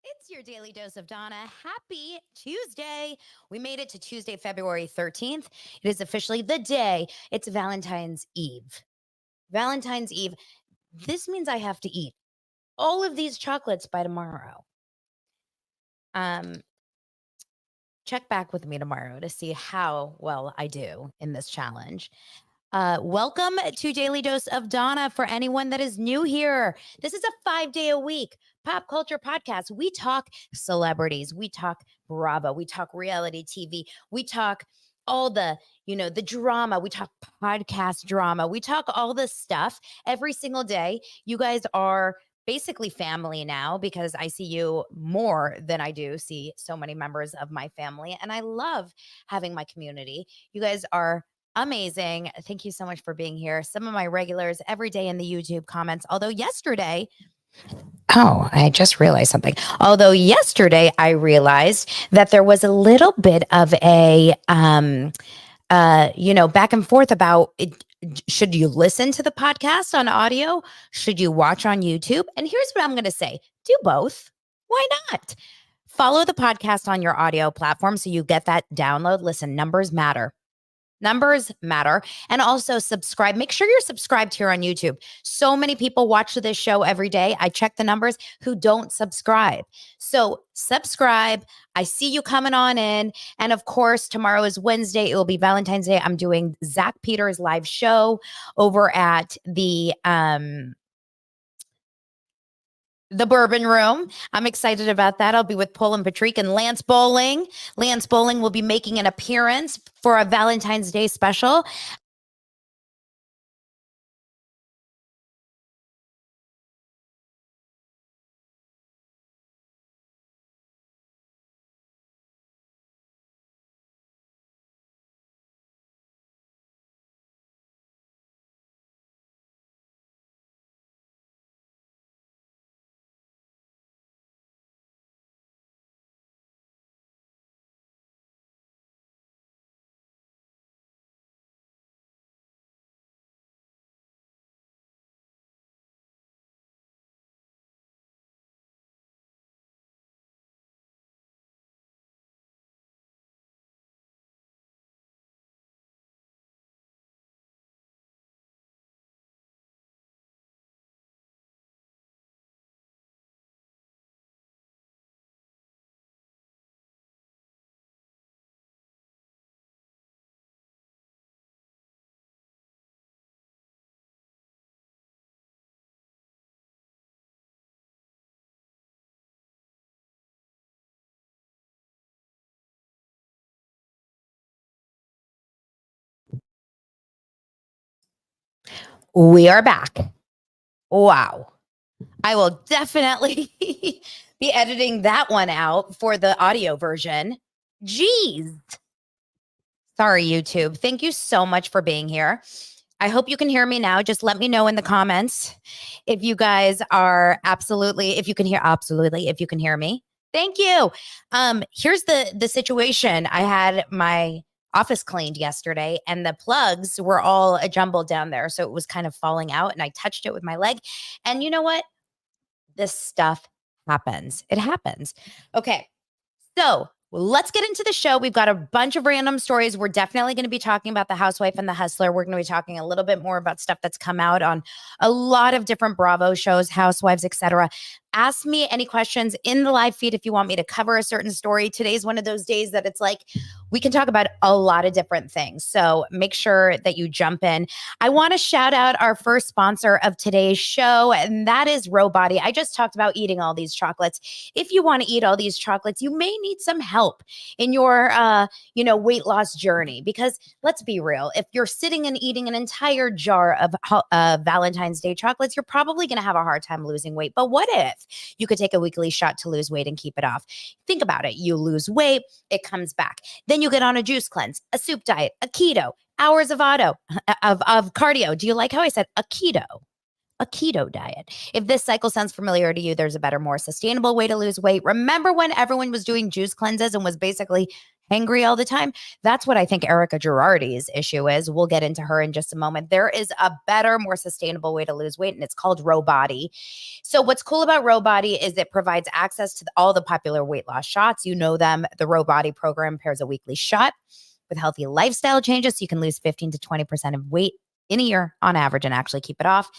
It's your daily dose of Donna. Happy Tuesday. We made it to Tuesday, February 13th. It is officially the day. It's Valentine's Eve. Valentine's Eve. This means I have to eat all of these chocolates by tomorrow. Um, Check back with me tomorrow to see how well I do in this challenge. Welcome to Daily Dose of Donna. For anyone that is new here, this is a 5-day a week pop culture podcast. We talk celebrities, we talk Bravo, we talk reality TV, we talk all the drama, we talk podcast drama, we talk all this stuff every single day. You guys are basically family now because I see you more than I do see so many members of my family. And I love having my community. You guys are amazing. Thank you so much for being here. Some of my regulars every day in the YouTube comments. I just realized something. Although yesterday I realized that there was a little bit of a back and forth about it. Should you listen to the podcast on audio? Should you watch on YouTube? And here's what I'm going to say. Do both. Why not? Follow the podcast on your audio platform so you get that download. Listen, numbers matter. Numbers matter. And also subscribe. Make sure you're subscribed here on YouTube. So many people watch this show every day. I check the numbers who don't subscribe. So subscribe. I see you coming on in. And of course, tomorrow is Wednesday. It will be Valentine's Day. I'm doing Zach Peters' live show over at the Bourbon Room. I'm excited about that. I'll be with Paul and Patrick and Lance Bowling. Lance Bowling will be making an appearance for a Valentine's Day special. We are back. Wow. I will definitely be editing that one out for the audio version. Jeez. Sorry, YouTube. Thank you so much for being here. I hope you can hear me now. Just let me know in the comments if you guys are if you can hear me. Thank you. Here's the situation. I had my office cleaned yesterday and the plugs were all jumbled down there. So it was kind of falling out and I touched it with my leg. And you know what? This stuff happens. It happens. Okay. So let's get into the show. We've got a bunch of random stories. We're definitely going to be talking about the Housewife and the Hustler. We're going to be talking a little bit more about stuff that's come out on a lot of different Bravo shows, Housewives, etc. Ask me any questions in the live feed if you want me to cover a certain story. Today's one of those days that it's like we can talk about a lot of different things. So make sure that you jump in. I want to shout out our first sponsor of today's show, and that is Body. I just talked about eating all these chocolates. If you want to eat all these chocolates, you may need some help in your weight loss journey, because let's be real, if you're sitting and eating an entire jar of Valentine's Day chocolates, you're probably going to have a hard time losing weight. But what if you could take a weekly shot to lose weight and keep it off? Think about it. You lose weight, it comes back. Then you get on a juice cleanse, a soup diet, a keto, hours of cardio. Do you like how I said a keto? A keto diet. If this cycle sounds familiar to you, there's a better, more sustainable way to lose weight. Remember when everyone was doing juice cleanses and was basically hangry all the time. That's what I think Erica Girardi's issue is. We'll get into her in just a moment. There is a better, more sustainable way to lose weight, and it's called Row Body. So what's cool about Row Body is it provides access to all the popular weight loss shots. You know them. The Row Body program pairs a weekly shot with healthy lifestyle changes so you can lose 15 to 20% of weight in a year on average and actually keep it off.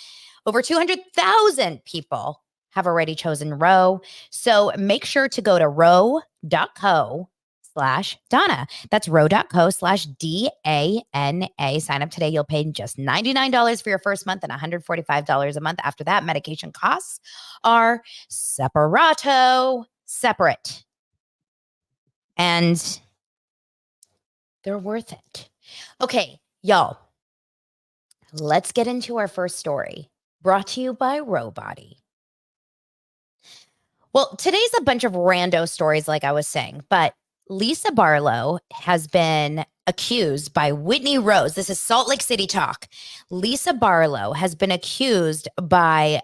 Over 200,000 people have already chosen Row. So make sure to go to row.co/Donna. That's row.co/DANA. Sign up today. You'll pay just $99 for your first month and $145 a month. After that, medication costs are separate. And they're worth it. Okay, y'all. Let's get into our first story, brought to you by Row Body. Well, today's a bunch of rando stories, like I was saying, but Lisa Barlow has been accused by Whitney Rose. This is Salt Lake City talk. Lisa Barlow has been accused by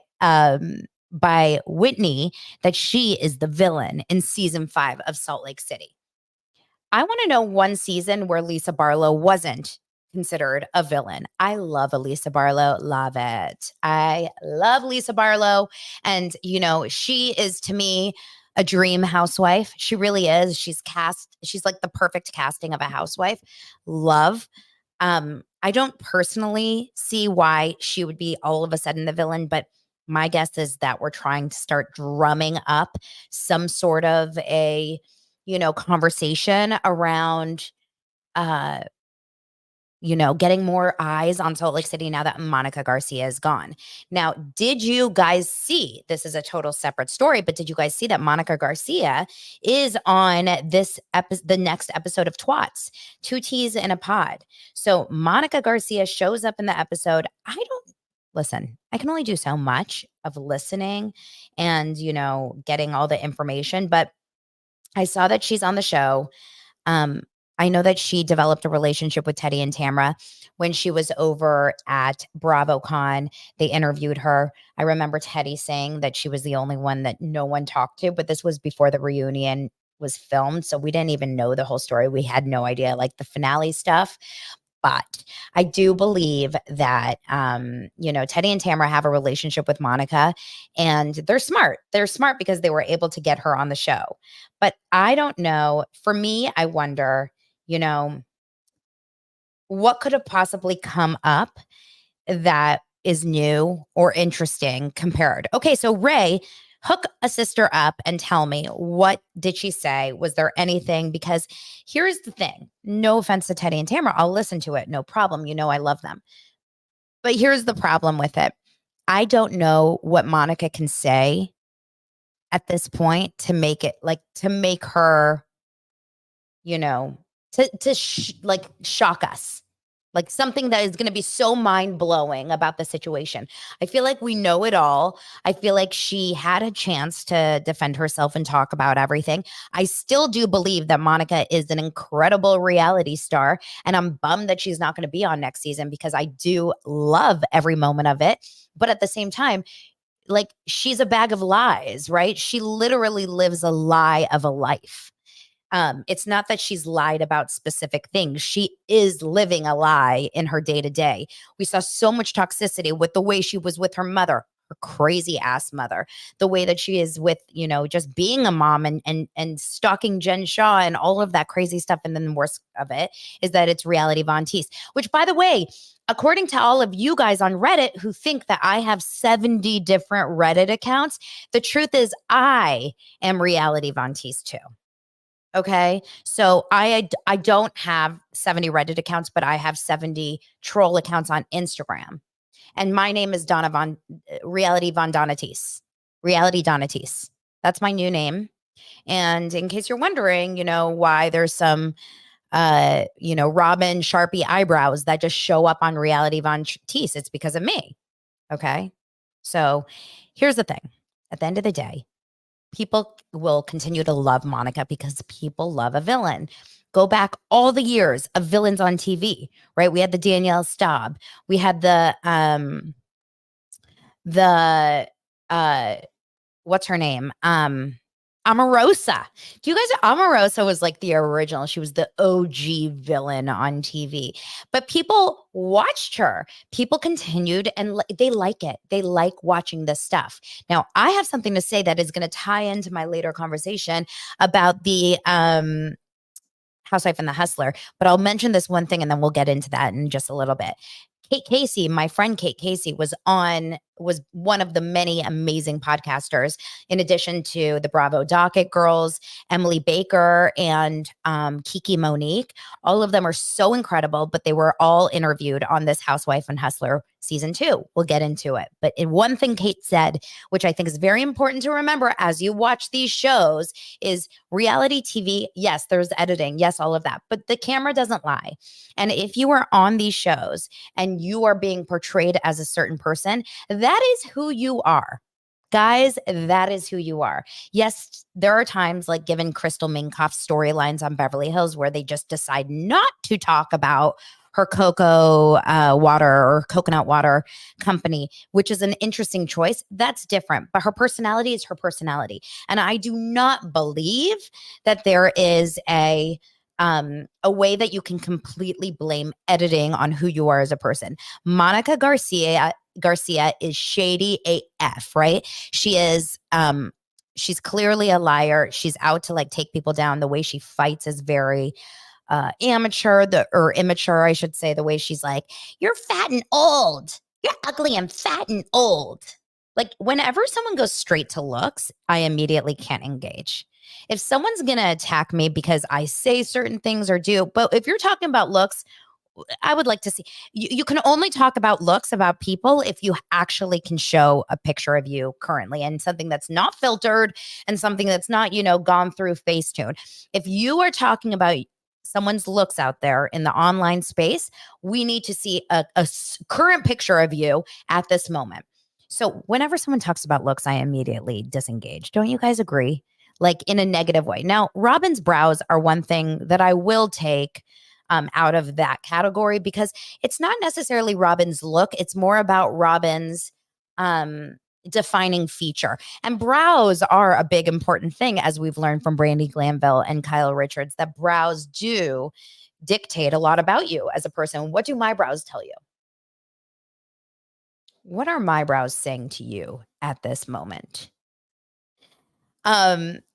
Whitney that she is the villain in season 5 of Salt Lake City. I want to know one season where Lisa Barlow wasn't considered a villain. I love Lisa Barlow. Love it. I love Lisa Barlow. And, you know, she is to me a dream housewife. She really is. She's like the perfect casting of a housewife. Love. I don't personally see why she would be all of a sudden the villain, but my guess is that we're trying to start drumming up some sort of a, conversation around, getting more eyes on Salt Lake City now that Monica Garcia is gone. Now, did you guys see, this is a total separate story, but did you guys see that Monica Garcia is on the next episode of Twats, 2 T's in a Pod? So Monica Garcia shows up in the episode. Listen, I can only do so much of listening and, getting all the information, but I saw that she's on the show. I know that she developed a relationship with Teddy and Tamra when she was over at BravoCon. They interviewed her. I remember Teddy saying that she was the only one that no one talked to, but this was before the reunion was filmed. So we didn't even know the whole story. We had no idea, like the finale stuff. But I do believe that, Teddy and Tamra have a relationship with Monica, and they're smart. They're smart because they were able to get her on the show. But I don't know. For me, I wonder, what could have possibly come up that is new or interesting compared. Okay, so Ray, hook a sister up and tell me, what did she say? Was there anything? Because here's the thing. No offense to Teddy and Tamra. I'll listen to it. No problem. I love them. But here's the problem with it. I don't know what Monica can say at this point to make it to make her, shock us. Like something that is going to be so mind-blowing about the situation. I feel like we know it all. I feel like she had a chance to defend herself and talk about everything. I still do believe that Monica is an incredible reality star, and I'm bummed that she's not going to be on next season because I do love every moment of it. But at the same time, she's a bag of lies, right? She literally lives a lie of a life. It's not that she's lied about specific things. She is living a lie in her day to day. We saw so much toxicity with the way she was with her mother, her crazy ass mother, the way that she is with, just being a mom and stalking Jen Shaw and all of that crazy stuff. And then the worst of it is that it's Reality Von Teese, which, by the way, according to all of you guys on Reddit who think that I have 70 different Reddit accounts, the truth is I am Reality Von Teese too. Okay. So I don't have 70 Reddit accounts, but I have 70 troll accounts on Instagram. And my name is Reality Von Donatis. Reality Donatis. That's my new name. And in case you're wondering, why there's some, Robin Sharpie eyebrows that just show up on Reality Von Teese, it's because of me. Okay. So here's the thing. At the end of the day, people will continue to love Monica because people love a villain. Go back all the years of villains on TV, right? We had the Danielle Staub. We had the what's her name? Omarosa. Do you guys, Omarosa was like the original. She was the OG villain on TV. But people watched her. People continued and they like it. They like watching this stuff. Now, I have something to say that is going to tie into my later conversation about the Housewife and the Hustler, but I'll mention this one thing and then we'll get into that in just a little bit. Kate Casey, my friend Kate Casey was one of the many amazing podcasters, in addition to the Bravo Docket girls, Emily Baker and Kiki Monique. All of them are so incredible, but they were all interviewed on this Housewife and Hustler season 2. We'll get into it. But in one thing Kate said, which I think is very important to remember as you watch these shows, is reality TV, yes, there's editing, yes, all of that, but the camera doesn't lie. And if you are on these shows and you are being portrayed as a certain person, that is who you are. Guys, that is who you are. Yes, there are times like given Crystal Minkoff's storylines on Beverly Hills where they just decide not to talk about her cocoa water or coconut water company, which is an interesting choice. That's different, but her personality is her personality. And I do not believe that there is a way that you can completely blame editing on who you are as a person. Monica Garcia is shady AF, right? She is she's clearly a liar. She's out to like take people down. The way she fights is very amateur, or immature, I should say. The way she's like, you're fat and old. You're ugly and fat and old. Like whenever someone goes straight to looks, I immediately can't engage. If someone's going to attack me because I say certain things or do, but if you're talking about looks, I would like to see, you can only talk about looks about people if you actually can show a picture of you currently and something that's not filtered and something that's not, gone through Facetune. If you are talking about someone's looks out there in the online space, we need to see a current picture of you at this moment. So whenever someone talks about looks, I immediately disengage. Don't you guys agree? Like in a negative way. Now, Robin's brows are one thing that I will take out of that category because it's not necessarily Robin's look. It's more about Robin's defining feature. And brows are a big important thing, as we've learned from Brandi Glanville and Kyle Richards, that brows do dictate a lot about you as a person. What do my brows tell you? What are my brows saying to you at this moment?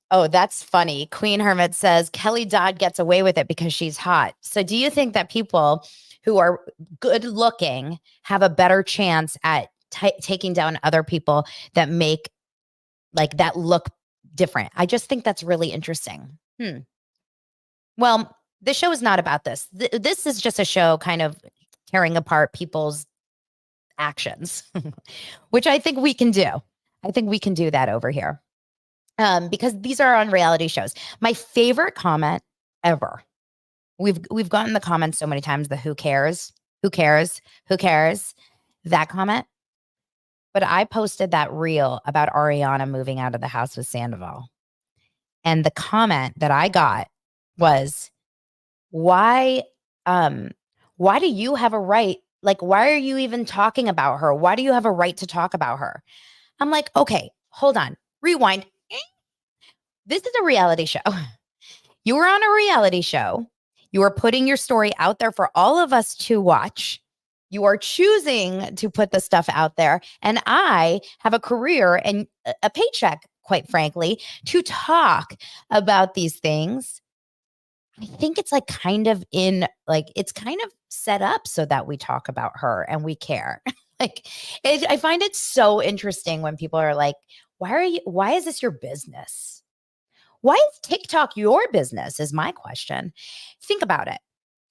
Oh, that's funny. Queen Hermit says Kelly Dodd gets away with it because she's hot. So do you think that people who are good looking have a better chance at taking down other people that make like that look different? I just think that's really interesting. Well, the show is not about this. This is just a show kind of tearing apart people's actions, which I think we can do. I think we can do that over here. Because these are on reality shows. My favorite comment ever. We've gotten the comments so many times, the who cares, that comment. But I posted that reel about Ariana moving out of the house with Sandoval. And the comment that I got was, why do you have a right? Like, why are you even talking about her? Why do you have a right to talk about her? I'm like, okay, hold on, rewind. This is a reality show. You were on a reality show. You are putting your story out there for all of us to watch. You are choosing to put the stuff out there. And I have a career and a paycheck, quite frankly, to talk about these things. I think it's like it's kind of set up so that we talk about her and we care. I find it so interesting when people are like, why is this your business? Why is TikTok your business is my question. Think about it.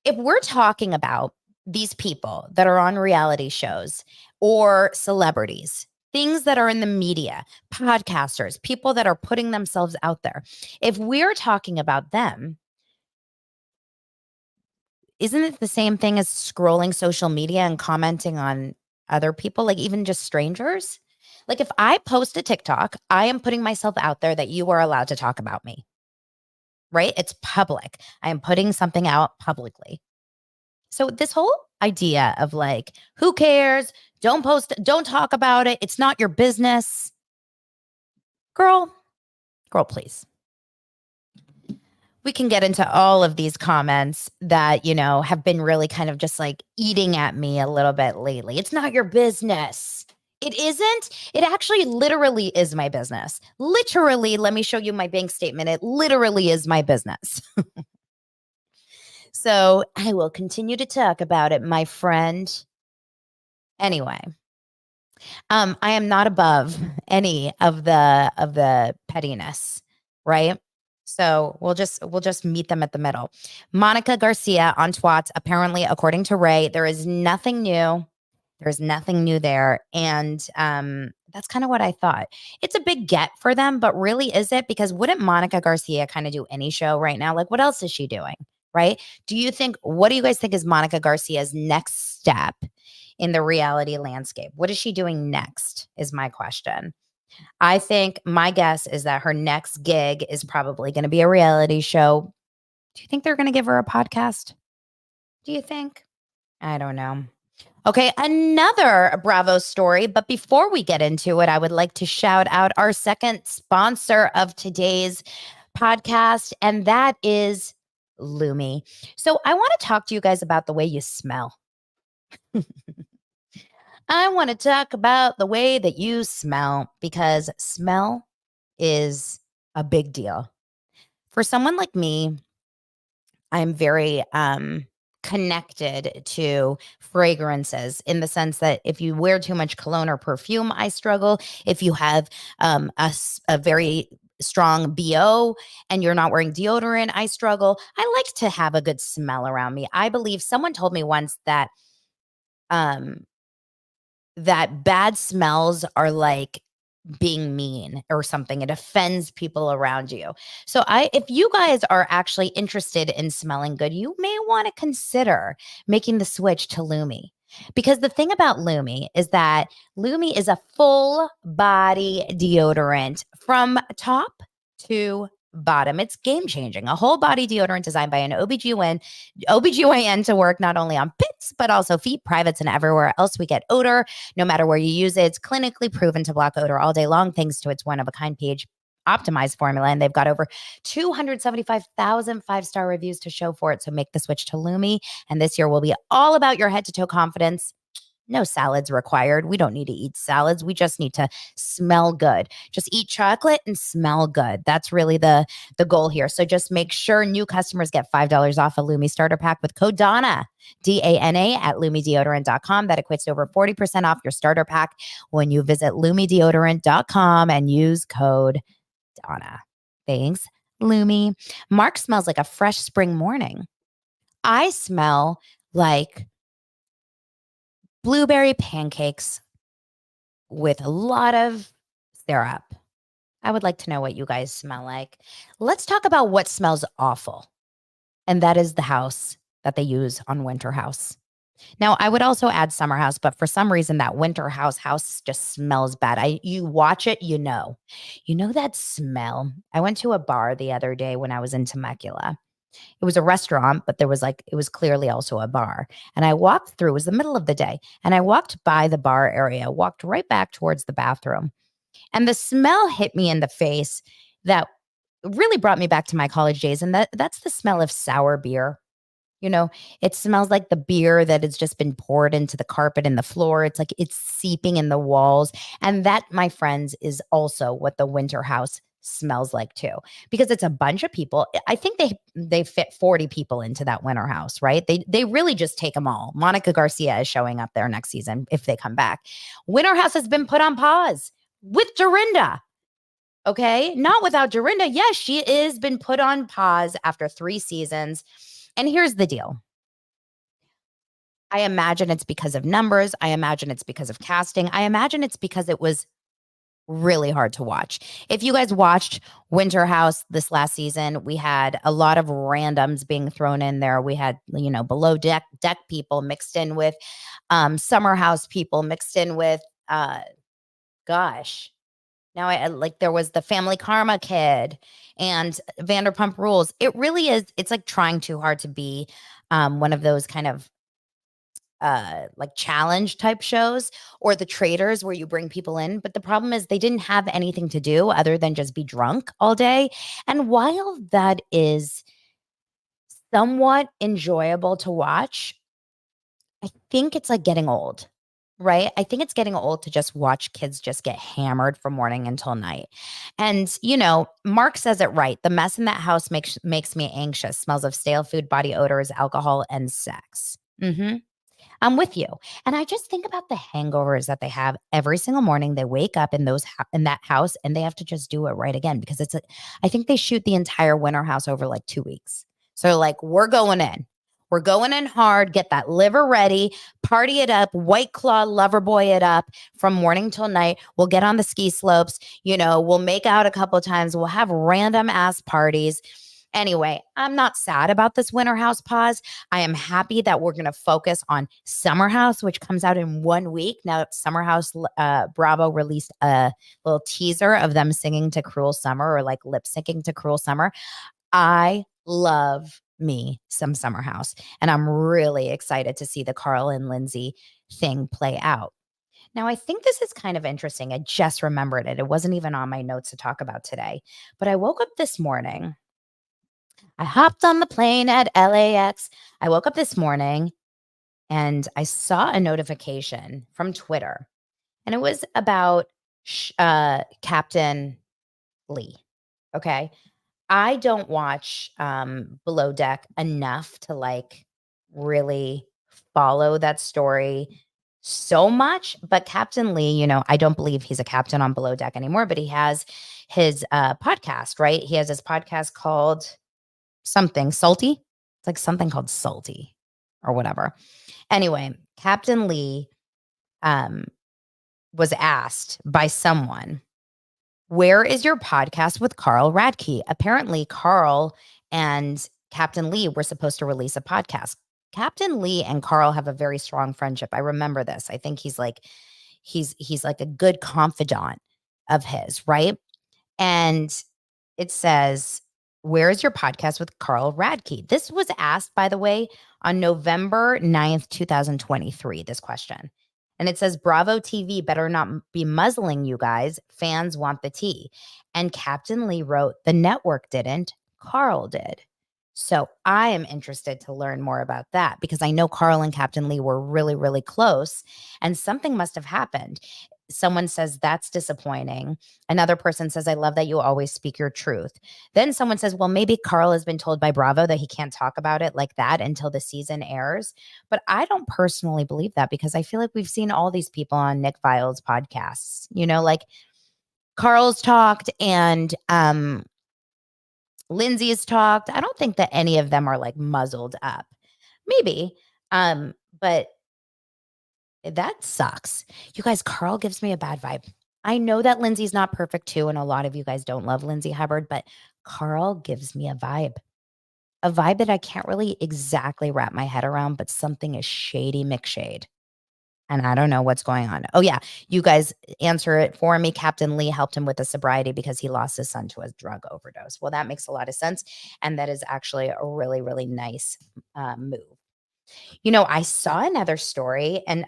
If we're talking about these people that are on reality shows or celebrities, things that are in the media, podcasters, people that are putting themselves out there, if we're talking about them, isn't it the same thing as scrolling social media and commenting on other people, like even just strangers? Like if I post a TikTok, I am putting myself out there that you are allowed to talk about me, right? It's public. I am putting something out publicly. So this whole idea of like, who cares? Don't post, don't talk about it. It's not your business. Girl, Scroll, please. We can get into all of these comments that, have been really kind of just like eating at me a little bit lately. It's not your business. It isn't. It actually literally is my business. Literally, let me show you my bank statement. It literally is my business. So I will continue to talk about it, my friend. Anyway, I am not above any of the pettiness, right? So we'll just meet them at the middle. Monica Garcia on Twats. Apparently, according to Ray, there is nothing new. There's nothing new there. And that's kind of what I thought. It's a big get for them, but really is it? Because wouldn't Monica Garcia kind of do any show right now? Like, what else is she doing? Right? What do you guys think is Monica Garcia's next step in the reality landscape? What is she doing next? Is my question. I think my guess is that her next gig is probably going to be a reality show. Do you think they're going to give her a podcast? Do you think? I don't know. Okay, another Bravo story. But before we get into it, I would like to shout out our second sponsor of today's podcast, and that is Lumi. So I want to talk to you guys about the way you smell. I want to talk about the way that you smell, because smell is a big deal. For someone like me, I'm very connected to fragrances, in the sense that if you wear too much cologne or perfume, I struggle. If you have a very strong BO and you're not wearing deodorant, I struggle. I like to have a good smell around me. I believe someone told me once that um, that bad smells are like being mean or something. It offends people around you. So if you guys are actually interested in smelling good, you may want to consider making the switch to Lumi. Because the thing about Lumi is that Lumi is a full body deodorant from top to bottom. It's game changing. A whole body deodorant designed by an OBGYN to work not only on pits, but also feet, privates, and everywhere else we get odor. No matter where you use it, it's clinically proven to block odor all day long, thanks to its one-of-a-kind pH optimized formula. And they've got over 275,000 five-star reviews to show for it. So make the switch to Lumi. And this year will be all about your head-to-toe confidence. No salads required. We don't need to eat salads. We just need to smell good. Just eat chocolate and smell good. That's really the goal here. So just make sure new customers get $5 off a Lumi starter pack with code DANA, DANA, at LumiDeodorant.com. That equates to over 40% off your starter pack when you visit LumiDeodorant.com and use code DANA. Thanks, Lumi. Mark smells like a fresh spring morning. I smell like blueberry pancakes with a lot of syrup. I would like to know what you guys smell like. Let's talk about what smells awful. And that is the house that they use on Winter House. Now, I would also add Summer House, but for some reason that Winter House just smells bad. You watch it, you know that smell. I went to a bar the other day when I was in Temecula. It was a restaurant, but it was clearly also a bar. And I walked through, it was the middle of the day, and I walked by the bar area, walked right back towards the bathroom. And the smell hit me in the face that really brought me back to my college days. And that's the smell of sour beer. It smells like the beer that has just been poured into the carpet and the floor. It's like it's seeping in the walls. And that, my friends, is also what the Winter House smells like too, because it's a bunch of people. I think they fit 40 people into that Winter House, right? They really just take them all. Monica Garcia is showing up there next season if they come back. Winter House has been put on pause with Dorinda. Okay, not without Dorinda. Yes, she is been put on pause after 3 seasons. And here's the deal. I imagine it's because of numbers. I imagine it's because of casting. I imagine it's because it was really hard to watch. If you guys watched Winter House this last season, we had a lot of randoms being thrown in there. We had, below deck people mixed in with Summer House people mixed in with now there was the Family Karma kid and Vanderpump Rules. It really is. It's like trying too hard to be one of those kind of like challenge type shows, or the traders where you bring people in. But the problem is they didn't have anything to do other than just be drunk all day. And while that is somewhat enjoyable to watch, I think it's like getting old, right? I think it's getting old to just watch kids just get hammered from morning until night. And, Mark says it right. The mess in that house makes me anxious. Smells of stale food, body odors, alcohol, and sex. I'm with you. And I just think about the hangovers that they have every single morning. They wake up in that house and they have to just do it right again because I think they shoot the entire winter house over like 2 weeks. So like we're going in. We're going in hard, get that liver ready, party it up, White Claw lover boy it up from morning till night. We'll get on the ski slopes, we'll make out a couple times, we'll have random ass parties. Anyway, I'm not sad about this winter house pause. I am happy that we're going to focus on Summer House, which comes out in 1 week. Now, Summer House, Bravo released a little teaser of them singing to Cruel Summer, or like lip syncing to Cruel Summer. I love me some Summer House, and I'm really excited to see the Carl and Lindsay thing play out. Now, I think this is kind of interesting. I just remembered it. It wasn't even on my notes to talk about today, but I woke up this morning. I hopped on the plane at LAX. I woke up this morning and I saw a notification from Twitter, and it was about Captain Lee. Okay. I don't watch Below Deck enough to like really follow that story so much. But Captain Lee, I don't believe he's a captain on Below Deck anymore, but he has his podcast, right? He has his podcast called something Salty. It's like something called Salty or whatever. Anyway, Captain Lee was asked by someone, where is your podcast with Carl Radke? Apparently, Carl and Captain Lee were supposed to release a podcast. Captain Lee and Carl have a very strong friendship. I remember this. I think he's like a good confidant of his, right? And it says, where is your podcast with Carl Radke? This was asked, by the way, on November 9th, 2023, this question. And it says, Bravo TV better not be muzzling you guys. Fans want the tea. And Captain Lee wrote, the network didn't, Carl did. So I am interested to learn more about that because I know Carl and Captain Lee were really, really close and something must have happened. Someone says, that's disappointing. Another person says, I love that you always speak your truth. Then someone says, well, maybe Carl has been told by Bravo that he can't talk about it like that until the season airs. But I don't personally believe that because I feel like we've seen all these people on Nick Viall's podcasts, like Carl's talked and Lindsay's talked. I don't think that any of them are like muzzled up. Maybe. But that sucks. You guys, Carl gives me a bad vibe. I know that Lindsay's not perfect too, and a lot of you guys don't love Lindsay Hubbard, but Carl gives me a vibe that I can't really exactly wrap my head around, but something is shady McShade. And I don't know what's going on. Oh, yeah. You guys answer it for me. Captain Lee helped him with the sobriety because he lost his son to a drug overdose. Well, that makes a lot of sense. And that is actually a really, really nice move. I saw another story, and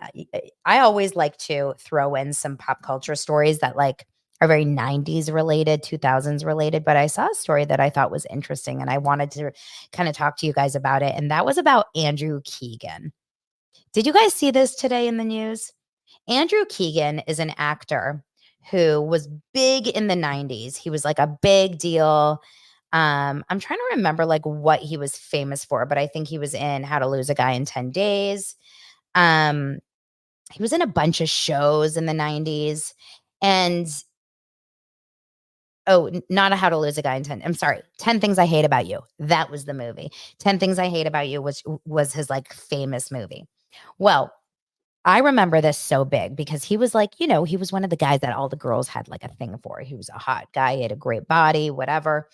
I always like to throw in some pop culture stories that like are very 90s related, 2000s related, but I saw a story that I thought was interesting and I wanted to kind of talk to you guys about it. And that was about Andrew Keegan. Did you guys see this today in the news? Andrew Keegan is an actor who was big in the 90s. He was like a big deal. I'm trying to remember like what he was famous for, but I think he was in How to Lose a Guy in 10 Days. He was in a bunch of shows in the 90s. And not a How to Lose a Guy in 10. I'm sorry. 10 Things I Hate About You. That was the movie. 10 Things I Hate About You was his like famous movie. Well, I remember this so big because he was like, he was one of the guys that all the girls had like a thing for. He was a hot guy. He had a great body, whatever.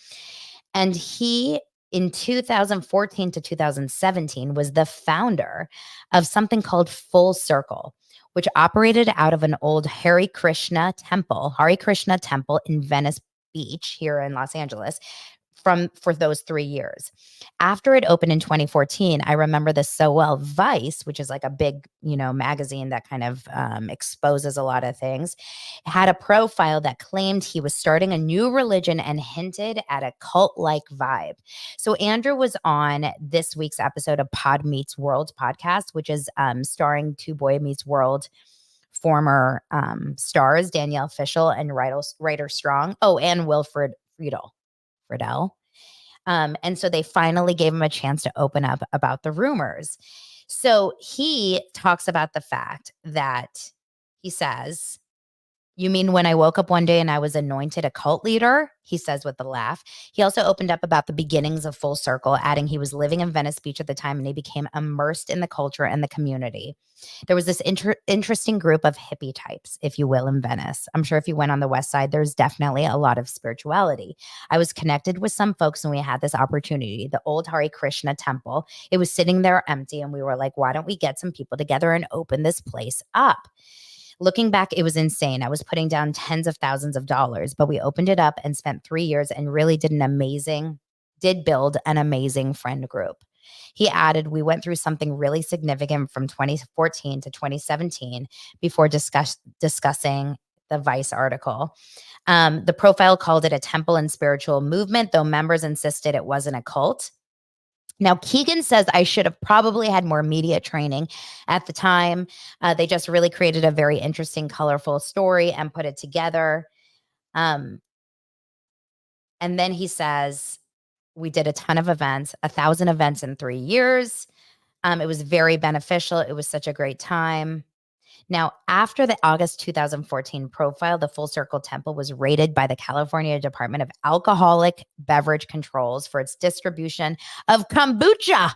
And he, in 2014 to 2017, was the founder of something called Full Circle, which operated out of an old Hare Krishna temple in Venice Beach here in Los Angeles. for those 3 years. After it opened in 2014, I remember this so well. Vice, which is like a big, magazine that kind of exposes a lot of things, had a profile that claimed he was starting a new religion and hinted at a cult-like vibe. So Andrew was on this week's episode of Pod Meets World podcast, which is starring Two Boy Meets World former stars Danielle Fishel and Ryder Strong. Oh, and Wilfred Friedle. And so they finally gave him a chance to open up about the rumors. So he talks about the fact that he says, "You mean when I woke up one day and I was anointed a cult leader?" He says with a laugh. He also opened up about the beginnings of Full Circle, adding he was living in Venice Beach at the time and he became immersed in the culture and the community. There was this interesting group of hippie types, if you will, in Venice. I'm sure if you went on the west side, there's definitely a lot of spirituality. I was connected with some folks and we had this opportunity, the old Hare Krishna temple. It was sitting there empty and we were like, why don't we get some people together and open this place up? Looking back, it was insane. I was putting down tens of thousands of dollars, but we opened it up and spent 3 years and really did build an amazing friend group. He added, we went through something really significant from 2014 to 2017 before discussing the Vice article. The profile called it a temple and spiritual movement, though members insisted it wasn't a cult. Now, Keegan says I should have probably had more media training at the time. They just really created a very interesting, colorful story and put it together. And then he says, we did a ton of events, 1,000 events in 3 years. It was very beneficial. It was such a great time. Now, after the August 2014 profile, the Full Circle Temple was raided by the California Department of Alcoholic Beverage Controls for its distribution of kombucha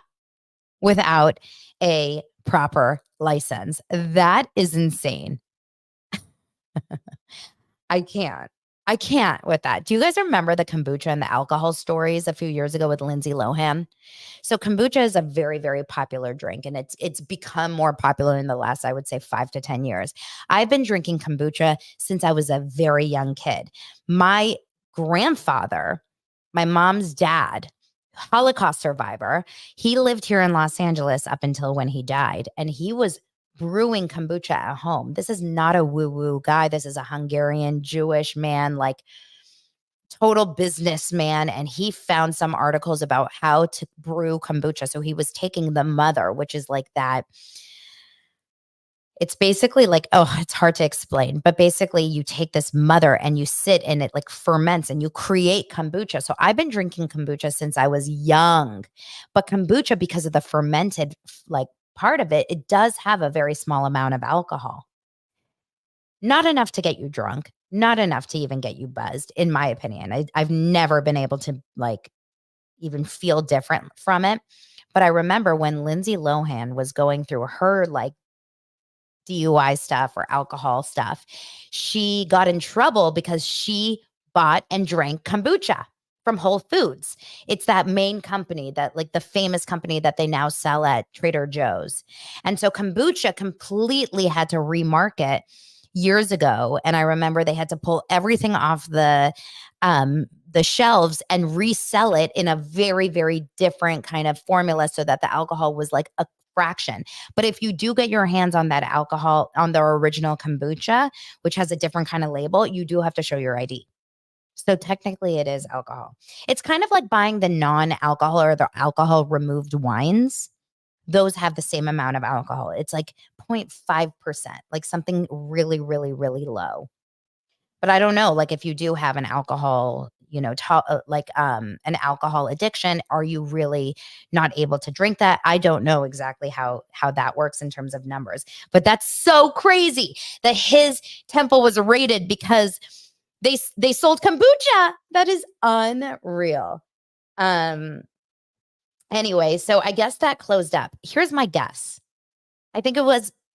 without a proper license. That is insane. I can't with that. Do you guys remember the kombucha and the alcohol stories a few years ago with Lindsay Lohan? So kombucha is a very, very popular drink, and it's become more popular in the last, I would say, 5 to 10 years. I've been drinking kombucha since I was a very young kid. My grandfather, my mom's dad, Holocaust survivor, he lived here in Los Angeles up until when he died, and he was brewing kombucha at home. This is not a woo-woo guy. This is a Hungarian Jewish man, like total businessman. And he found some articles about how to brew kombucha. So he was taking the mother, which is like that. It's basically like, it's hard to explain, but basically you take this mother and you sit and it like ferments and you create kombucha. So I've been drinking kombucha since I was young, but kombucha, because of the fermented like part of it, it does have a very small amount of alcohol. Not enough to get you drunk, not enough to even get you buzzed, in my opinion. I've never been able to like even feel different from it. But I remember when Lindsay Lohan was going through her like DUI stuff or alcohol stuff, she got in trouble because she bought and drank kombucha from Whole Foods. It's that main company, that like the famous company that they now sell at Trader Joe's. And so kombucha completely had to remarket years ago. And I remember they had to pull everything off the shelves and resell it in a very, very different kind of formula so that the alcohol was like a fraction. But if you do get your hands on that alcohol, on the original kombucha, which has a different kind of label, you do have to show your ID. So technically it is alcohol. It's kind of like buying the non-alcohol or the alcohol removed wines. Those have the same amount of alcohol. It's like 0.5%, like something really, really, really low. But I don't know, like if you do have an alcohol, an alcohol addiction, are you really not able to drink that? I don't know exactly how that works in terms of numbers, but that's so crazy that his temple was raided because they sold kombucha. That is unreal. Anyway, so I guess that closed up. Here's my guess. I think it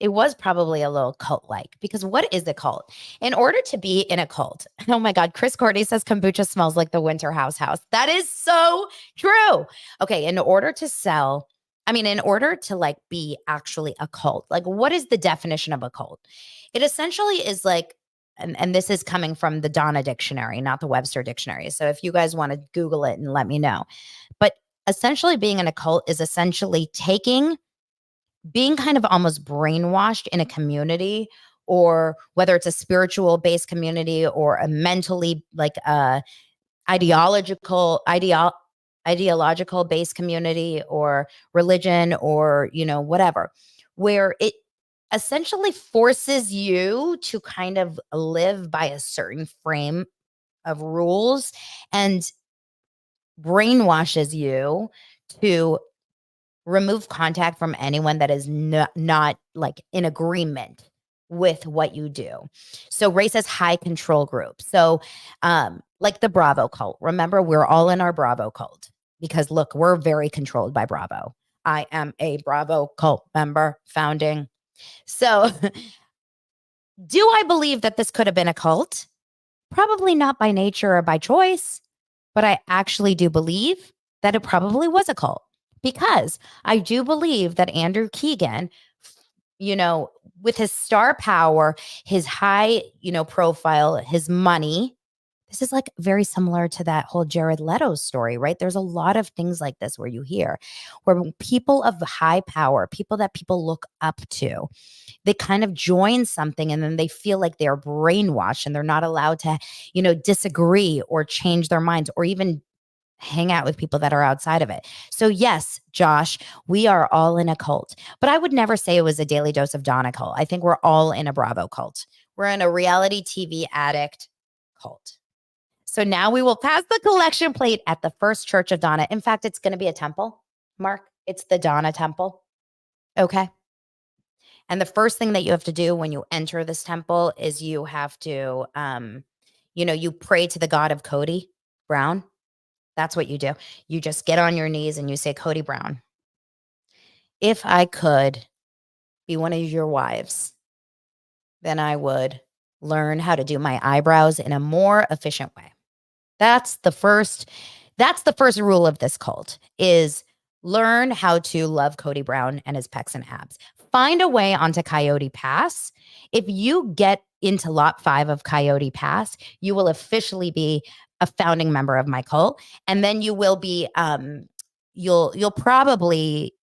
was probably a little cult-like, because what is a cult? In order to be in a cult, oh my God, Chris Courtney says kombucha smells like the Winter House. That is so true. Okay, in order to like be actually a cult, like what is the definition of a cult? It essentially is like and this is coming from the Donna dictionary, not the Webster dictionary. So if you guys want to Google it and let me know. But essentially being in a cult is essentially being kind of almost brainwashed in a community, or whether it's a spiritual based community or a mentally like ideological ideological based community or religion or whatever, where it essentially forces you to kind of live by a certain frame of rules and brainwashes you to remove contact from anyone that is not like in agreement with what you do. So race is high control group. So like the Bravo cult. Remember, we're all in our Bravo cult because look, we're very controlled by Bravo. I am a Bravo cult member founding. So do I believe that this could have been a cult? Probably not by nature or by choice, but I actually do believe that it probably was a cult because I do believe that Andrew Keegan, with his star power, his high, profile, his money, this is like very similar to that whole Jared Leto story, right? There's a lot of things like this where you hear where people of high power, people that people look up to, they kind of join something and then they feel like they're brainwashed and they're not allowed to, disagree or change their minds or even hang out with people that are outside of it. So yes, Josh, we are all in a cult, but I would never say it was a daily dose of Donna cult. I think we're all in a Bravo cult. We're in a reality TV addict cult. So now we will pass the collection plate at the First Church of Donna. In fact, it's going to be a temple, Mark. It's the Donna Temple. Okay. And the first thing that you have to do when you enter this temple is you have to, you pray to the God of Cody Brown. That's what you do. You just get on your knees and you say, Cody Brown, if I could be one of your wives, then I would learn how to do my eyebrows in a more efficient way. That's the first rule of this cult is learn how to love Cody Brown and his pecs and abs. Find a way onto Coyote Pass. If you get into lot 5 of Coyote Pass, you will officially be a founding member of my cult. And then you will be, you'll probably,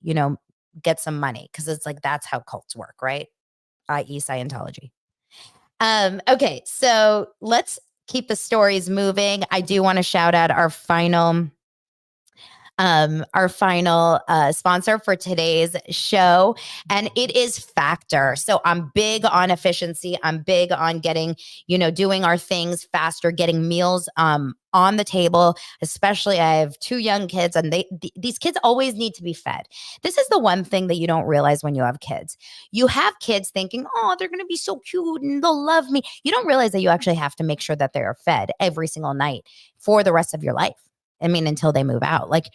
get some money because it's like, that's how cults work, right? I.e. Scientology. Okay. So let's keep the stories moving. I do want to shout out our final sponsor for today's show, and it is Factor. So I'm big on efficiency. I'm big on getting, doing our things faster, getting meals on the table. Especially, I have 2 young kids, and these kids always need to be fed. This is the one thing that you don't realize when you have kids. You have kids thinking, oh, they're going to be so cute and they'll love me. You don't realize that you actually have to make sure that they are fed every single night for the rest of your life. I mean, until they move out. Like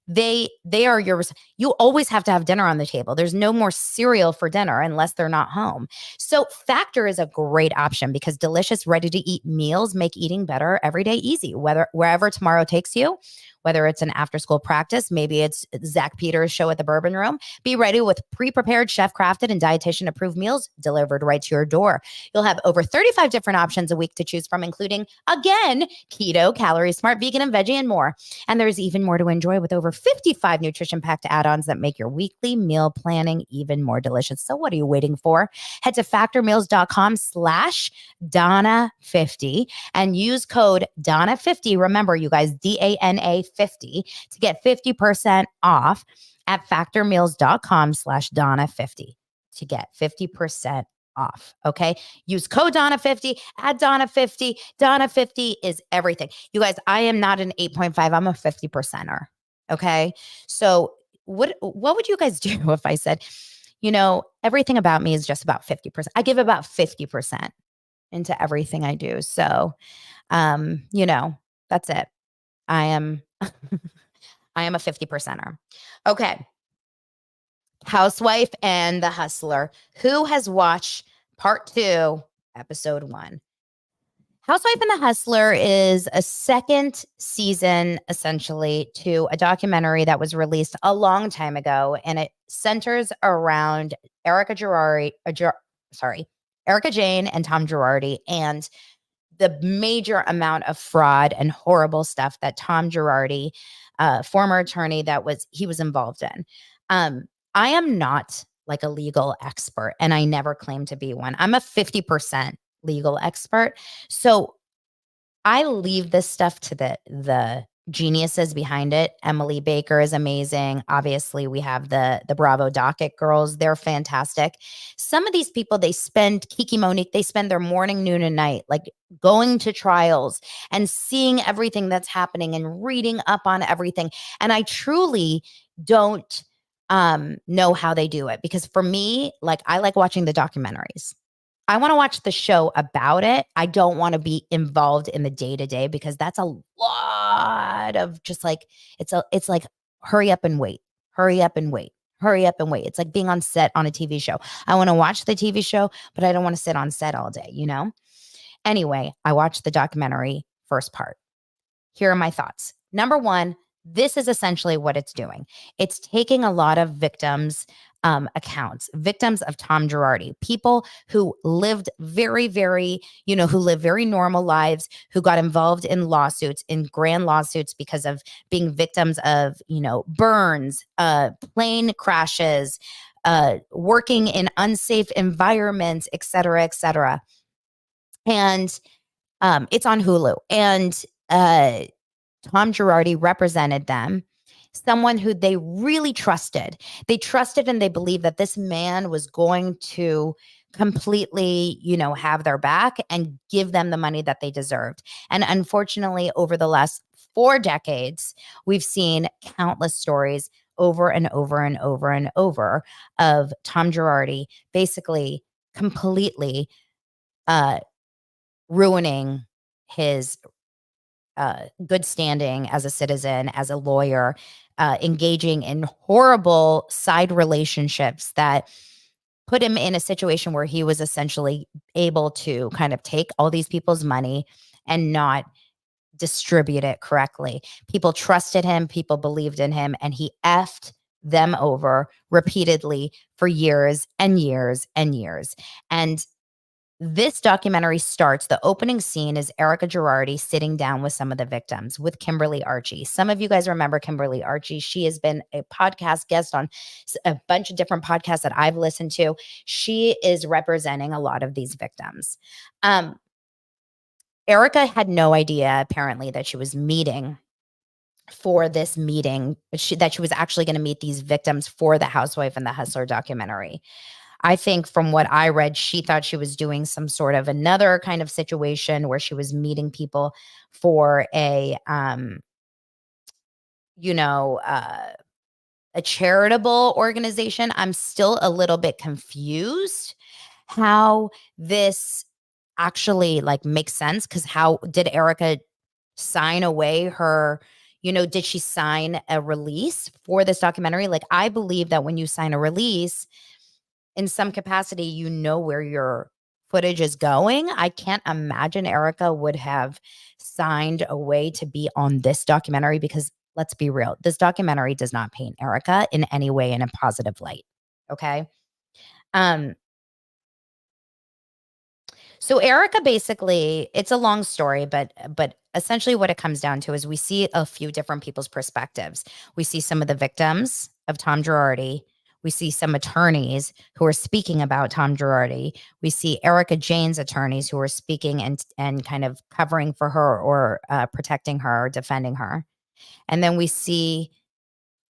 they are yours. You always have to have dinner on the table. There's no more cereal for dinner unless they're not home. So Factor is a great option because delicious, ready to eat meals make eating better every day easy, wherever tomorrow takes you. Whether it's an after school practice, maybe it's Zach Peters' show at the Bourbon Room. Be ready with pre-prepared, chef-crafted, and dietitian-approved meals delivered right to your door. You'll have over 35 different options a week to choose from, including, again, keto, calorie smart, vegan, and veggie, and more. And there's even more to enjoy with over 55 nutrition-packed add-ons that make your weekly meal planning even more delicious. So what are you waiting for? Head to factormeals.com/Donna50 and use code Donna50. Remember, you guys, DANA 50 to get 50% off at factormeals.com/Donna50 to get 50% off. Okay. Use code Donna50, add Donna50. Donna50 is everything. You guys, I am not an 8.5. I'm a 50%er. Okay. So what would you guys do if I said, everything about me is just about 50%. I give about 50% into everything I do. So, that's it. I am a 50%er. Okay. Housewife and the Hustler. Who has watched part 2, episode 1? Housewife and the Hustler is a second season, essentially, to a documentary that was released a long time ago, and it centers around Erica Erica Jane and Tom Girardi, and the major amount of fraud and horrible stuff that Tom Girardi, former attorney, he was involved in. I am not like a legal expert, and I never claim to be one. I'm a 50% legal expert. So I leave this stuff to the geniuses behind it. Emily Baker is amazing. Obviously, we have the Bravo docket girls. They're fantastic. Some of these people, Kiki Monique, they spend their morning, noon, and night like going to trials and seeing everything that's happening and reading up on everything. And I truly don't know how they do it, because for me, like, I like watching the documentaries. I want to watch the show about it. I don't want to be involved in the day-to-day, because that's a lot of just like, it's like hurry up and wait, hurry up and wait, hurry up and wait. It's like being on set on a TV show. I want to watch the TV show, but I don't want to sit on set all day, you know? Anyway, I watched the documentary first part. Here are my thoughts. Number one, this is essentially what it's doing. It's taking a lot of victims' accounts, victims of Tom Girardi, people who lived very, very, who live very normal lives, who got involved in lawsuits, in grand lawsuits, because of being victims of, burns, plane crashes, working in unsafe environments, et cetera, et cetera. And it's on Hulu. And Tom Girardi represented them, someone who they really trusted. They trusted and they believed that this man was going to completely, have their back and give them the money that they deserved. And unfortunately, over the last 4 decades, we've seen countless stories over and over and over and over of Tom Girardi basically completely ruining his good standing as a citizen, as a lawyer, engaging in horrible side relationships that put him in a situation where he was essentially able to kind of take all these people's money and not distribute it correctly. People trusted him, people believed in him, and he effed them over repeatedly for years and years and years. And this documentary starts, the opening scene is Erica Girardi sitting down with some of the victims, with Kimberly Archie. Some of you guys remember Kimberly Archie. She has been a podcast guest on a bunch of different podcasts that I've listened to. She is representing a lot of these victims. Erica had no idea, apparently, that she was meeting for this meeting, that she was actually going to meet these victims for the Housewife and the Hustler documentary. I think from what I read, she thought she was doing some sort of another kind of situation where she was meeting people for a charitable organization. I'm still a little bit confused how this actually like makes sense, because how did Erica sign away her, did she sign a release for this documentary? Like, I believe that when you sign a release, in some capacity, where your footage is going. I can't imagine Erica would have signed away to be on this documentary, because let's be real, this documentary does not paint Erica in any way in a positive light. Okay. So Erica, basically, it's a long story, but essentially what it comes down to is we see a few different people's perspectives. We see some of the victims of Tom Girardi. We see some attorneys who are speaking about Tom Girardi. We see Erica Jane's attorneys who are speaking and kind of covering for her, or protecting her, or defending her. And then we see,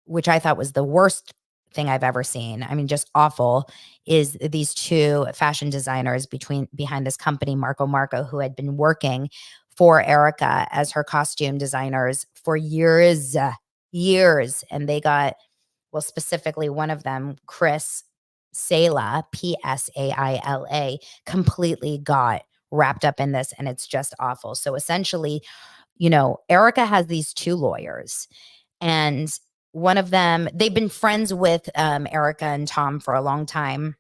which I thought was the worst thing I've ever seen, I mean, just awful, is these two fashion designers behind this company, Marco, who had been working for Erica as her costume designers for years. And they got, well, specifically one of them, Chris Sala, Psaila, completely got wrapped up in this, and it's just awful. So essentially, Erica has these 2 lawyers, and one of them, they've been friends with Erica and Tom for a long time.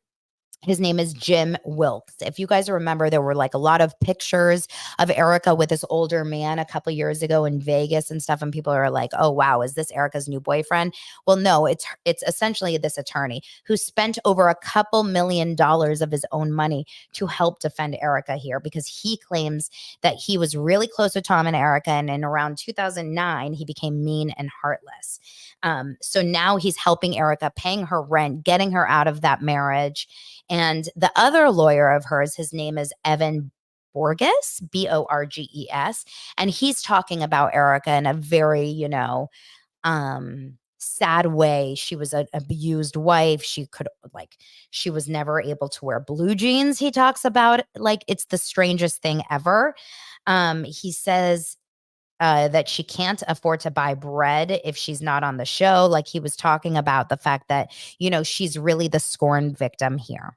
His name is Jim Wilkes. If you guys remember, there were like a lot of pictures of Erica with this older man a couple years ago in Vegas and stuff, and people are like, "Oh wow, is this Erica's new boyfriend?" Well, no, it's essentially this attorney who spent over a couple $1 million of his own money to help defend Erica here because he claims that he was really close with Tom and Erica, and in around 2009 he became mean and heartless. So now he's helping Erica, paying her rent, getting her out of that marriage. And the other lawyer of hers, his name is Evan Borges, Borges, and he's talking about Erica in a very, sad way. She was an abused wife. She was never able to wear blue jeans. He talks about like it's the strangest thing ever. He says that she can't afford to buy bread if she's not on the show. Like he was talking about the fact that, she's really the scorned victim here.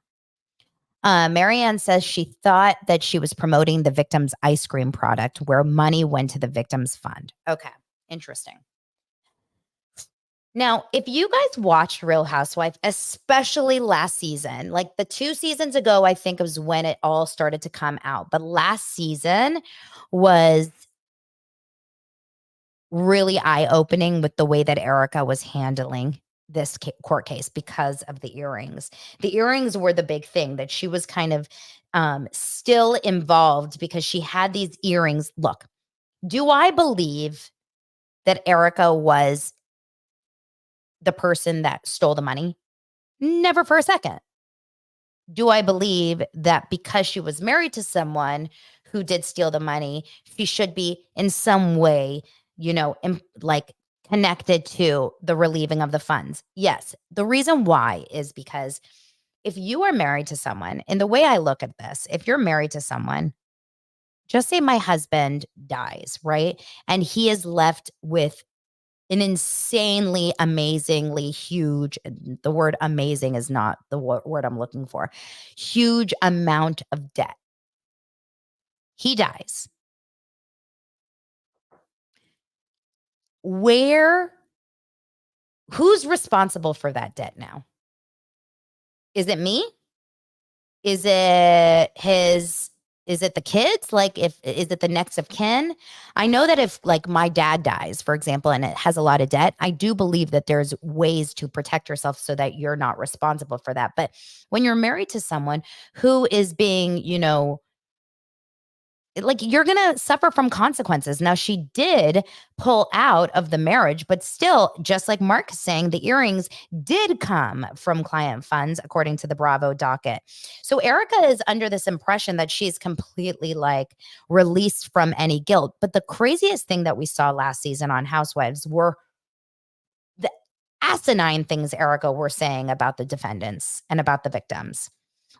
Marianne says she thought that she was promoting the victim's ice cream product where money went to the victim's fund. Okay, interesting. Now, if you guys watched Real Housewife, especially last season, like the 2 seasons ago, I think was when it all started to come out. But last season was really eye-opening with the way that Erica was handling this court case because of the earrings. The earrings were the big thing that she was kind of still involved because she had these earrings. Look, do I believe that Erica was the person that stole the money? Never for a second. Do I believe that because she was married to someone who did steal the money, she should be in some way, like connected to the relieving of the funds? Yes. The reason why is because if you are married to someone, and the way I look at this, if you're married to someone, just say my husband dies, right? And he is left with an insanely, amazingly huge, the word amazing is not the word I'm looking for, huge amount of debt. He dies. Who's responsible for that debt now? Is it me? Is it his is it the kids? Like is it the next of kin? I know that if like my dad dies, for example, and it has a lot of debt, I do believe that there's ways to protect yourself so that you're not responsible for that. But when you're married to someone who is being, like you're going to suffer from consequences. Now, she did pull out of the marriage, but still, just like Mark is saying, the earrings did come from client funds, according to the Bravo docket. So Erica is under this impression that she's completely like released from any guilt. But the craziest thing that we saw last season on Housewives were the asinine things Erica were saying about the defendants and about the victims.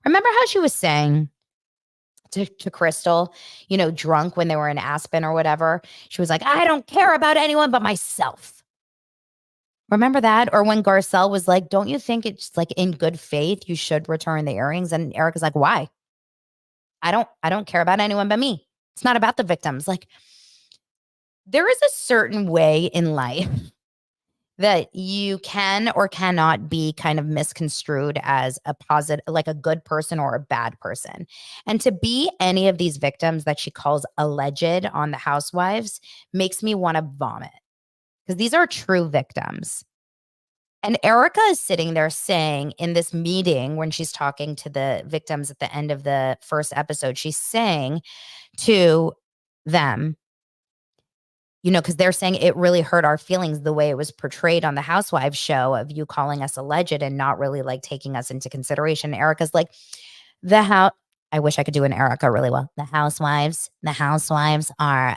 Remember how she was saying to Crystal, drunk when they were in Aspen or whatever. She was like, I don't care about anyone but myself. Remember that? Or when Garcelle was like, don't you think it's like in good faith you should return the earrings? And Erica's like, why? I don't care about anyone but me. It's not about the victims. Like there is a certain way in life that you can or cannot be kind of misconstrued as a positive, like a good person or a bad person. And to be any of these victims that she calls alleged on the Housewives makes me want to vomit because these are true victims. And Erica is sitting there saying in this meeting when she's talking to the victims at the end of the first episode, she's saying to them, because they're saying it really hurt our feelings the way it was portrayed on the Housewives show of you calling us alleged and not really like taking us into consideration. Erica's like, I wish I could do an Erica really well. The housewives are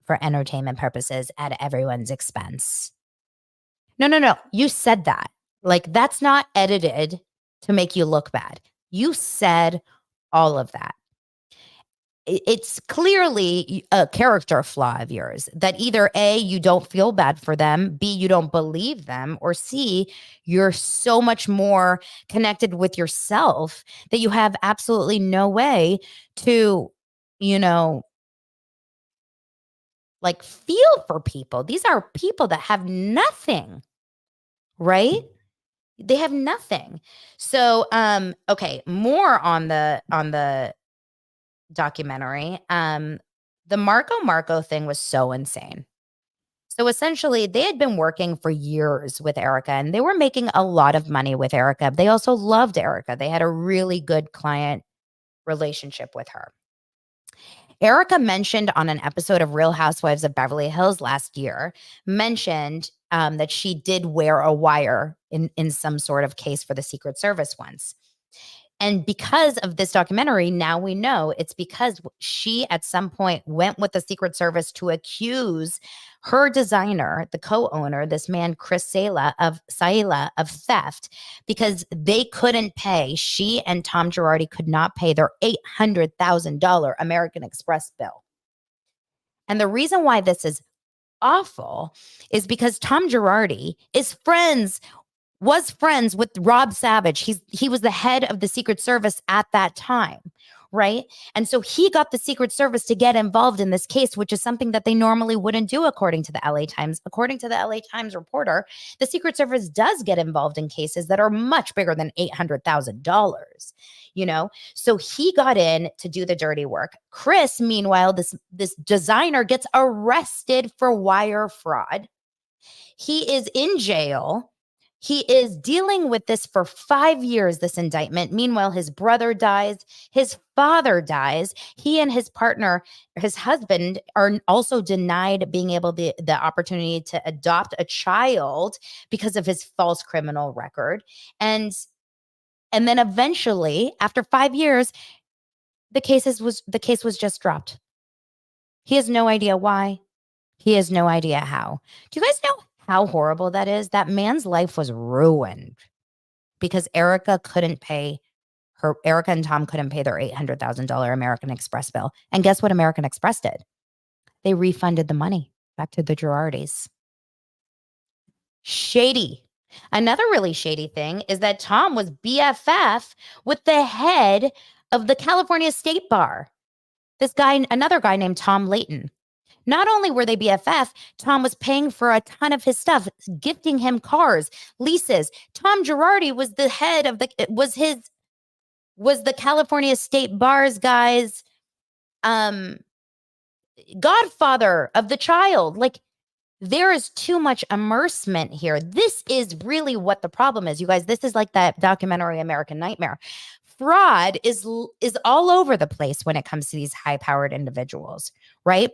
for entertainment purposes at everyone's expense. No, no, no. You said that. Like, that's not edited to make you look bad. You said all of that. It's clearly a character flaw of yours that either A, you don't feel bad for them, B, you don't believe them, or C, you're so much more connected with yourself that you have absolutely no way to, like feel for people. These are people that have nothing, right? They have nothing. So, okay, more on the documentary. The Marco thing was so insane. So essentially, they had been working for years with Erica and they were making a lot of money with Erica. They also loved Erica. They had a really good client relationship with her. Erica mentioned on an episode of Real Housewives of Beverly Hills last year, mentioned that she did wear a wire in some sort of case for the Secret Service once. And because of this documentary, now we know it's because she at some point went with the Secret Service to accuse her designer, the co-owner, this man Chris Saila of theft because they couldn't pay. She and Tom Girardi could not pay their $800,000 American Express bill. And the reason why this is awful is because Tom Girardi was friends with Rob Savage. He was the head of the Secret Service at that time, right? And so he got the Secret Service to get involved in this case, which is something that they normally wouldn't do according to the LA Times. According to the LA Times reporter, the Secret Service does get involved in cases that are much bigger than $800,000, you know? So he got in to do the dirty work. Chris, meanwhile, this designer gets arrested for wire fraud. He is in jail. He is dealing with this for 5 years, this indictment. Meanwhile, his brother dies. His father dies. He and his partner, his husband, are also denied being able the opportunity to adopt a child because of his false criminal record. And then eventually, after 5 years, the case was just dropped. He has no idea why. He has no idea how. Do you guys know how horrible that is? That man's life was ruined because Erica and Tom couldn't pay their $800,000 American Express bill. And guess what American Express did? They refunded the money back to the Girardis. Shady. Another really shady thing is that Tom was BFF with the head of the California State Bar. Another guy named Tom Layton. Not only were they BFF, Tom was paying for a ton of his stuff, gifting him cars, leases. Tom Girardi was the head of was the California State Bar's guy's godfather of the child. Like, there is too much immersement here. This is really what the problem is, you guys. This is like that documentary American Nightmare. Fraud is all over the place when it comes to these high-powered individuals, right?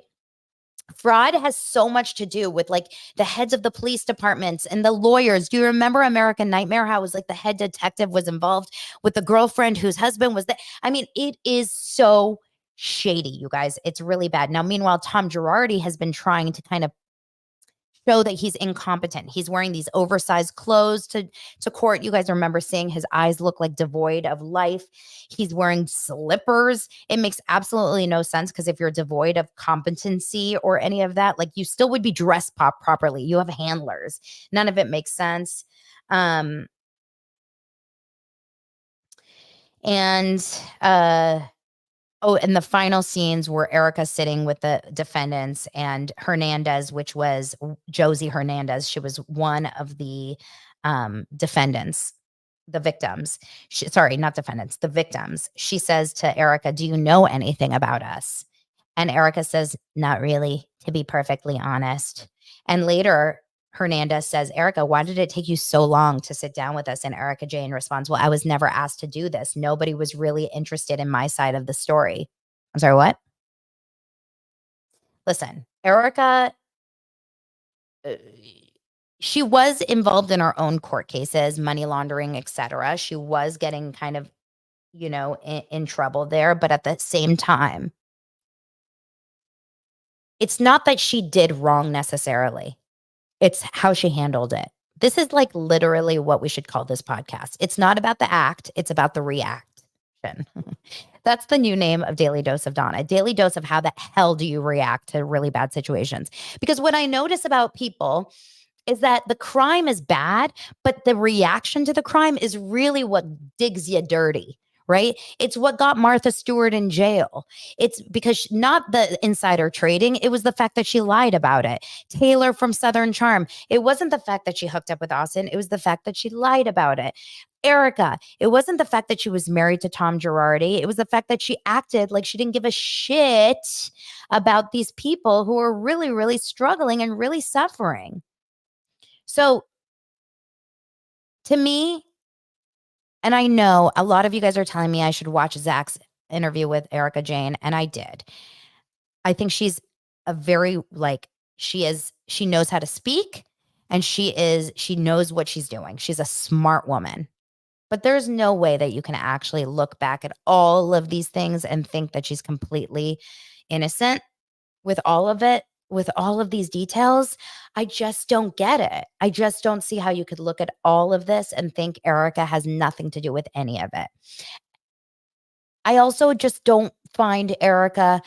Fraud has so much to do with like the heads of the police departments and the lawyers. Do you remember American Nightmare? How it was like the head detective was involved with the girlfriend whose husband was I mean, it is so shady, you guys. It's really bad. Now, meanwhile, Tom Girardi has been trying to kind of show that he's incompetent. He's wearing these oversized clothes to court. You guys remember seeing his eyes look like devoid of life. He's wearing slippers. It makes absolutely no sense because if you're devoid of competency or any of that, like you still would be dressed properly. You have handlers. None of it makes sense. And the final scenes were Erica sitting with the defendants and Hernandez, which was Josie Hernandez. She was one of the defendants, the victims. Not defendants, the victims. She says to Erica, "Do you know anything about us?" And Erica says, "Not really, to be perfectly honest." And later, Hernandez says, "Erica, why did it take you so long to sit down with us?" And Erica Jane responds, "Well, I was never asked to do this. Nobody was really interested in my side of the story." I'm sorry, what? Listen, Erica, she was involved in her own court cases, money laundering, etc. She was getting kind of, in trouble there. But at the same time, it's not that she did wrong necessarily. It's how she handled it. This is like literally what we should call this podcast. It's not about the act. It's about the reaction. That's the new name of Daily Dose of Donna. Daily Dose of how the hell do you react to really bad situations? Because what I notice about people is that the crime is bad, but the reaction to the crime is really what digs you dirty, right? It's what got Martha Stewart in jail. It's because not the insider trading, it was the fact that she lied about it. Taylor from Southern Charm, it wasn't the fact that she hooked up with Austin, it was the fact that she lied about it. Erica, it wasn't the fact that she was married to Tom Girardi, it was the fact that she acted like she didn't give a shit about these people who are really, really struggling and really suffering. So to me, and I know a lot of you guys are telling me I should watch Zach's interview with Erica Jane, and I did. I think she's a very she knows how to speak, and she knows what she's doing. She's a smart woman. But there's no way that you can actually look back at all of these things and think that she's completely innocent with all of it, with all of these details. I just don't get it. I just don't see how you could look at all of this and think Erica has nothing to do with any of it. I also just don't find Erica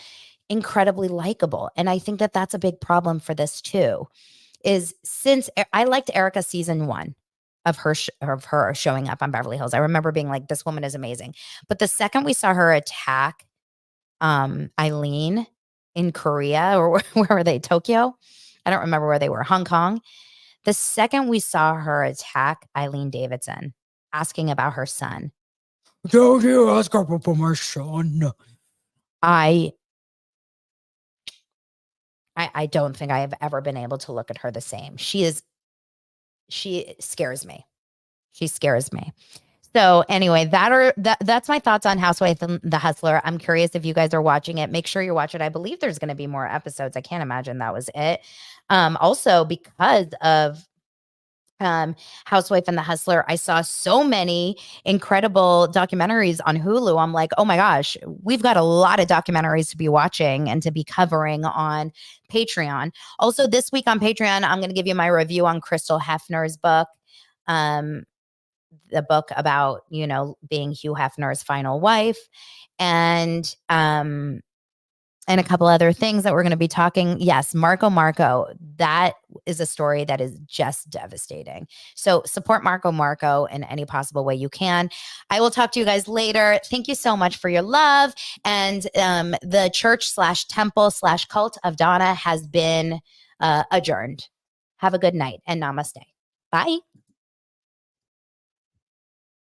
incredibly likable. And I think that that's a big problem for this too, is since I liked Erica season 1 of her showing up on Beverly Hills. I remember being like, this woman is amazing. But the second we saw her attack Eileen in Korea, or where were they? Tokyo? I don't remember where they were. Hong Kong. The second we saw her attack Eileen Davidson, asking about her son. Don't you ask her about my son? I don't think I have ever been able to look at her the same. She scares me. She scares me. So anyway, that's my thoughts on Housewife and The Hustler. I'm curious if you guys are watching it. Make sure you watch it. I believe there's going to be more episodes. I can't imagine that was it. Also, because of Housewife and The Hustler, I saw so many incredible documentaries on Hulu. I'm like, oh my gosh, we've got a lot of documentaries to be watching and to be covering on Patreon. Also, this week on Patreon, I'm going to give you my review on Crystal Hefner's book. The book about, being Hugh Hefner's final wife, and a couple other things that we're going to be talking. Yes, Marco. That is a story that is just devastating. So support Marco in any possible way you can. I will talk to you guys later. Thank you so much for your love. And the church/temple/cult of Donna has been adjourned. Have a good night and namaste. Bye.